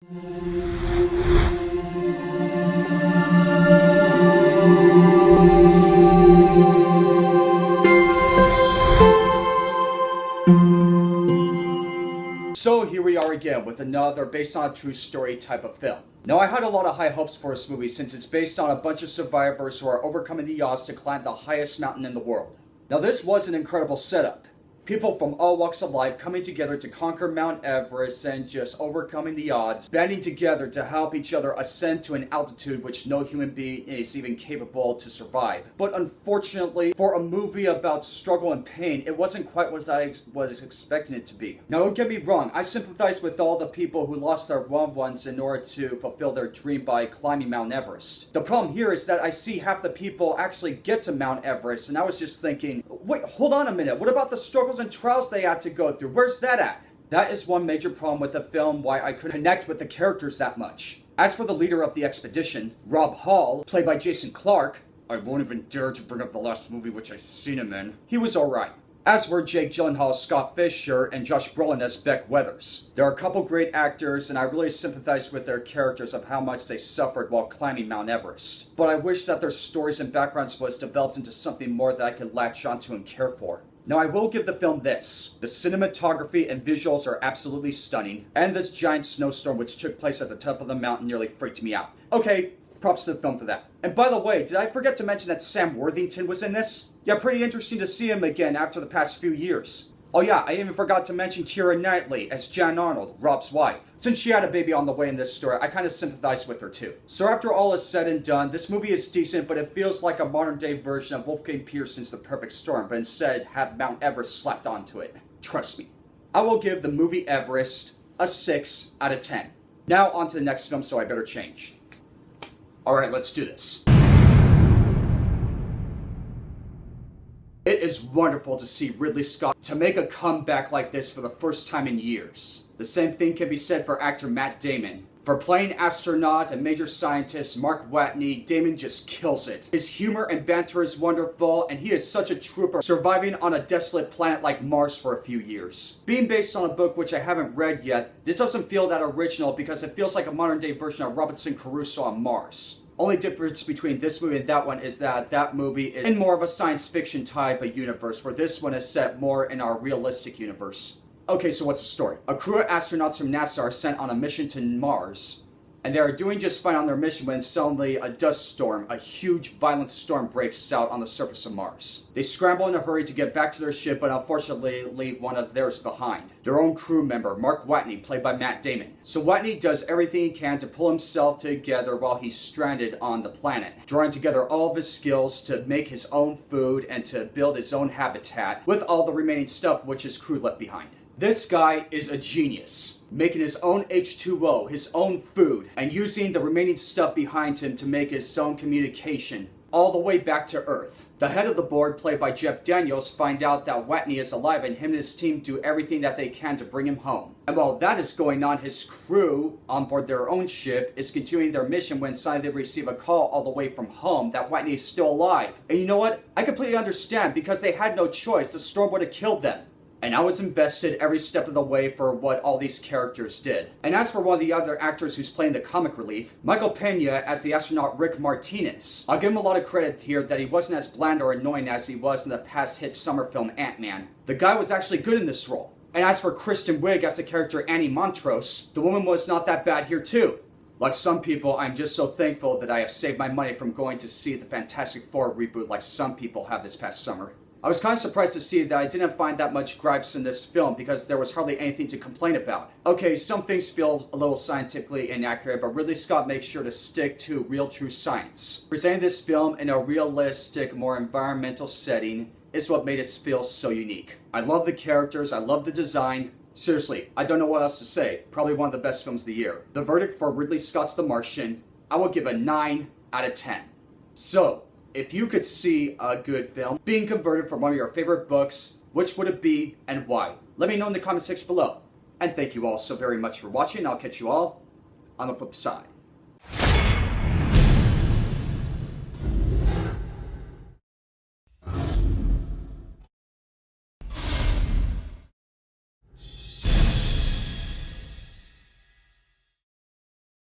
So here we are again with another based on a true story type of film. Now I had a lot of high hopes for this movie since it's based on a bunch of survivors who are overcoming the odds to climb the highest mountain in the world. Now this was an incredible setup. People from all walks of life coming together to conquer Mount Everest and just overcoming the odds, banding together to help each other ascend to an altitude which no human being is even capable to survive. But unfortunately, for a movie about struggle and pain, it wasn't quite what I was expecting it to be. Now don't get me wrong, I sympathize with all the people who lost their loved ones in order to fulfill their dream by climbing Mount Everest. The problem here is that I see half the people actually get to Mount Everest, and I was just thinking, wait, hold on a minute, what about the struggles and trials they had to go through? Where's that at? That is one major problem with the film, why I couldn't connect with the characters that much. As for the leader of the expedition, Rob Hall, played by Jason Clarke, I won't even dare to bring up the last movie which I've seen him in, he was alright. As were Jake Gyllenhaal, Scott Fisher, and Josh Brolin as Beck Weathers. There are a couple great actors, and I really sympathize with their characters of how much they suffered while climbing Mount Everest. But I wish that their stories and backgrounds was developed into something more that I could latch onto and care for. Now I will give the film this. The cinematography and visuals are absolutely stunning, and this giant snowstorm which took place at the top of the mountain nearly freaked me out. Okay, props to the film for that. And by the way, did I forget to mention that Sam Worthington was in this? Yeah, pretty interesting to see him again after the past few years. Oh yeah, I even forgot to mention Keira Knightley as Jan Arnold, Rob's wife. Since she had a baby on the way in this story, I kind of sympathize with her too. So after all is said and done, this movie is decent, but it feels like a modern day version of Wolfgang Pearson's The Perfect Storm, but instead have Mount Everest slapped onto it. Trust me. I will give the movie Everest a 6 out of 10. Now on to the next film, so I better change. Alright, let's do this. It is wonderful to see Ridley Scott to make a comeback like this for the first time in years. The same thing can be said for actor Matt Damon. For playing astronaut and major scientist Mark Watney, Damon just kills it. His humor and banter is wonderful, and he is such a trooper, surviving on a desolate planet like Mars for a few years. Being based on a book which I haven't read yet, this doesn't feel that original because it feels like a modern day version of Robinson Crusoe on Mars. Only difference between this movie and that one is that that movie is in more of a science fiction type of universe, where this one is set more in our realistic universe. Okay, so what's the story? A crew of astronauts from NASA are sent on a mission to Mars, and they are doing just fine on their mission when suddenly a dust storm, a huge violent storm, breaks out on the surface of Mars. They scramble in a hurry to get back to their ship, but unfortunately leave one of theirs behind. Their own crew member, Mark Watney, played by Matt Damon. So Watney does everything he can to pull himself together while he's stranded on the planet, drawing together all of his skills to make his own food and to build his own habitat with all the remaining stuff which his crew left behind. This guy is a genius, making his own H2O, his own food, and using the remaining stuff behind him to make his own communication all the way back to Earth. The head of the board, played by Jeff Daniels, find out that Watney is alive, and him and his team do everything that they can to bring him home. And while that is going on, his crew on board their own ship is continuing their mission when suddenly they receive a call all the way from home that Watney is still alive. And you know what? I completely understand, because they had no choice. The storm would have killed them. And I was invested every step of the way for what all these characters did. And as for one of the other actors who's playing the comic relief, Michael Pena as the astronaut Rick Martinez. I'll give him a lot of credit here that he wasn't as bland or annoying as he was in the past hit summer film Ant-Man. The guy was actually good in this role. And as for Kristen Wiig as the character Annie Montrose, the woman was not that bad here too. Like some people, I'm just so thankful that I have saved my money from going to see the Fantastic Four reboot like some people have this past summer. I was kind of surprised to see that I didn't find that much gripes in this film because there was hardly anything to complain about. Okay, some things feel a little scientifically inaccurate, but Ridley Scott makes sure to stick to real true science. Presenting this film in a realistic, more environmental setting is what made it feel so unique. I love the characters, I love the design. Seriously, I don't know what else to say. Probably one of the best films of the year. The verdict for Ridley Scott's The Martian, I will give a 9 out of 10. So, if you could see a good film being converted from one of your favorite books, which would it be and why? Let me know in the comment section below. And thank you all so very much for watching. I'll catch you all on the flip side.